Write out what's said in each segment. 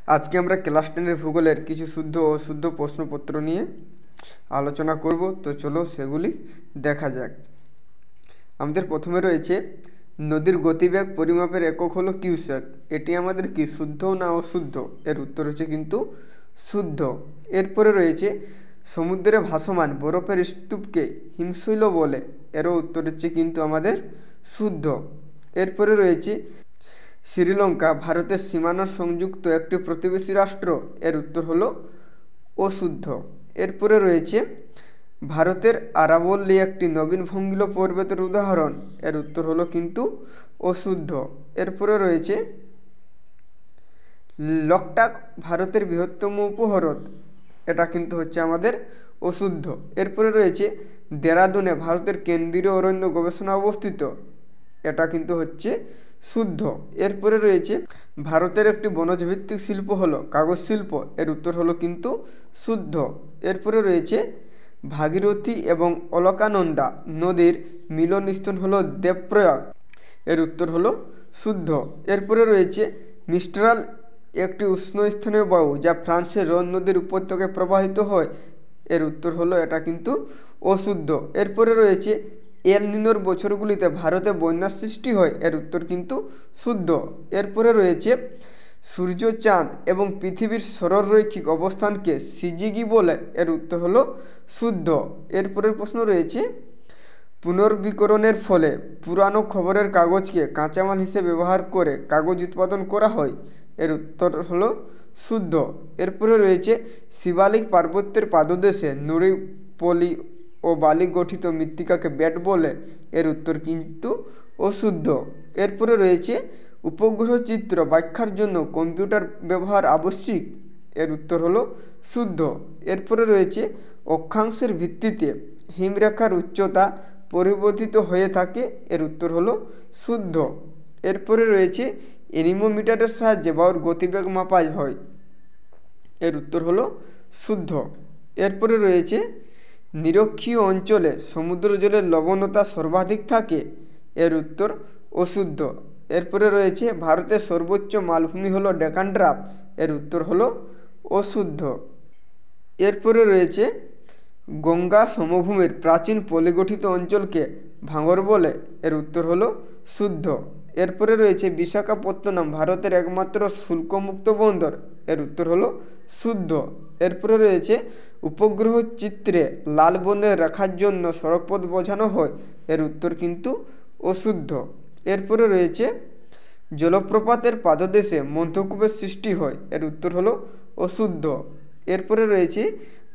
আজকে আমরা ক্লাস 10-এর ভূগোলের কিছু শুদ্ধ ও অশুদ্ধ প্রশ্নপত্র নিয়ে আলোচনা করব। তো চলো সেগুলি দেখা যাক। আমাদের প্রথমে রয়েছে নদীর গতিবেগ পরিমাপের একক হলো কিউসেক। এটি আমাদের কি শুদ্ধ না অশুদ্ধ? এর উত্তর হচ্ছে কিন্তু শুদ্ধ। এরপরে রয়েছে সমুদ্রে ভাসমান বরফের স্তূপকে হিমশৈল বলে। এরও উত্তর হচ্ছে কিন্তু আমাদের শুদ্ধ। এরপরে রয়েছে শ্রীলঙ্কা ভারতের সীমানা সংযুক্ত একটি প্রতিবেশী রাষ্ট্র। এর উত্তর হলো অশুদ্ধ। এরপরে রয়েছে ভারতের আরাবল্লী একটি নবীন ভঙ্গিল পর্বতের উদাহরণ। এর উত্তর হলো কিন্তু অশুদ্ধ। এরপরে রয়েছে লোকটাক ভারতের বৃহত্তম উপহ্রদ। এটা কিন্তু হচ্ছে আমাদের অশুদ্ধ। এরপরে রয়েছে দেরাদুনে ভারতের কেন্দ্রীয় অরণ্য গবেষণা অবস্থিত। এটা কিন্তু হচ্ছে শুদ্ধ। এরপরে রয়েছে ভারতের একটি বনজ ভিত্তিক শিল্প হলো কাগজ শিল্প। এর উত্তর হলো কিন্তু শুদ্ধ। এরপরে রয়েছে ভাগীরথী এবং অলকানন্দা নদীর মিলনস্থল হলো দেবপ্রয়াগ। এর উত্তর হলো শুদ্ধ। এরপরে রয়েছে মিস্ট্রাল একটি উষ্ণস্থানীয় বায়ু যা ফ্রান্সের রোন নদীর উপত্যকায় প্রবাহিত হয়। এর উত্তর হলো এটা কিন্তু অশুদ্ধ। এরপরে রয়েছে এল নিনোর বছরগুলিতে ভারতে বন্যার সৃষ্টি হয়। এর উত্তর কিন্তু শুদ্ধ। এরপরে রয়েছে সূর্য, চাঁদ এবং পৃথিবীর সরলরৈখিক অবস্থানকে সিজিগি বলে। এর উত্তর হলো শুদ্ধ। এরপরের প্রশ্ন রয়েছে পুনর্বিকরণের ফলে পুরানো খবরের কাগজকে কাঁচামাল হিসেবে ব্যবহার করে কাগজ উৎপাদন করা হয়। এর উত্তর হলো শুদ্ধ। এরপরে রয়েছে শিবালিক পার্বত্যের পাদদেশে নুড়ি, পলি ও বালি গঠিত মৃত্তিকাকে বেড বলে। এর উত্তর কিন্তু অশুদ্ধ। এরপরে রয়েছে উপগ্রহ চিত্র ব্যাখ্যার জন্য কম্পিউটার ব্যবহার আবশ্যিক। এর উত্তর হলো শুদ্ধ। এরপরে রয়েছে অক্ষাংশের ভিত্তিতে হিমরেখার উচ্চতা পরিবর্তিত হয়ে থাকে। এর উত্তর হলো শুদ্ধ। এরপরে রয়েছে এনিমোমিটারের সাহায্যে বায়ুর গতিবেগ মাপা হয়। এর উত্তর হলো শুদ্ধ। এরপরে রয়েছে নিরক্ষীয় অঞ্চলে সমুদ্র জলের লবণতা সর্বাধিক থাকে। এর উত্তর অশুদ্ধ। এরপরে রয়েছে ভারতের সর্বোচ্চ মালভূমি হলো ডেকান ড্রাফ। এর উত্তর হলো অশুদ্ধ। এরপরে রয়েছে গঙ্গা সমভূমির প্রাচীন পলিগঠিত অঞ্চলকে ভাঙর বলে। এর উত্তর হলো শুদ্ধ। এরপরে রয়েছে বিশাখাপত্তনম ভারতের একমাত্র শুল্কমুক্ত বন্দর। এর উত্তর হলো শুদ্ধ। এরপরে রয়েছে উপগ্রহ চিত্রে লাল বর্ণের রেখার জন্য সড়কপথ বোঝানো হয়। এর উত্তর কিন্তু অশুদ্ধ। এরপরে রয়েছে জলপ্রপাতের পাদদেশে মধ্যকূপের সৃষ্টি হয়। এর উত্তর হলো অশুদ্ধ। এরপরে রয়েছে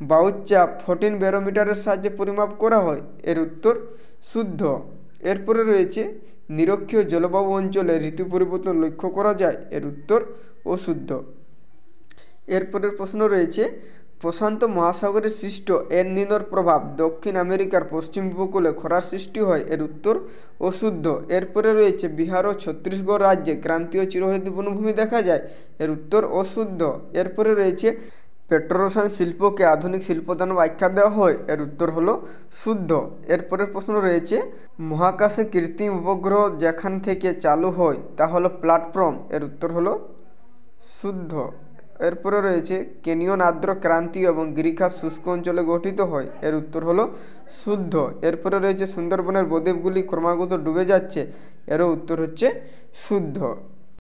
বায়ুর চাপ 14 ব্যারোমিটারের সাহায্যে পরিমাপ করা হয়। এর উত্তর শুদ্ধ। এরপরে রয়েছে নিরক্ষীয় জলবায়ু অঞ্চলে ঋতু পরিবর্তন লক্ষ্য করা যায়। এর উত্তর অশুদ্ধ। এরপরের প্রশ্ন রয়েছে প্রশান্ত মহাসাগরে সৃষ্ট এল নিনোর প্রভাব দক্ষিণ আমেরিকার পশ্চিম উপকূলে খরার সৃষ্টি হয়। এর উত্তর অশুদ্ধ। এরপরে রয়েছে বিহার ও ছত্তিশগড় রাজ্যে ক্রান্তীয় চিরহরিত বনভূমি দেখা যায়। এর উত্তর অশুদ্ধ। এরপরে রয়েছে পেট্রোরসায়ন শিল্পকে আধুনিক শিল্পদান ব্যাখ্যা দেওয়া হয়। এর উত্তর হলো শুদ্ধ। এরপরের প্রশ্ন রয়েছে মহাকাশে কৃত্রিম উপগ্রহ যেখান থেকে চালু হয় তা হলো প্ল্যাটফর্ম। এর উত্তর হলো শুদ্ধ। এরপরে রয়েছে ক্যানিয়ন আর্দ্র ক্রান্তীয় এবং গিরিখাত শুষ্ক অঞ্চলে গঠিত হয়। এর উত্তর হলো শুদ্ধ। এরপরে রয়েছে সুন্দরবনের বদ্বীপগুলি ক্রমাগত ডুবে যাচ্ছে। এরও উত্তর হচ্ছে শুদ্ধ।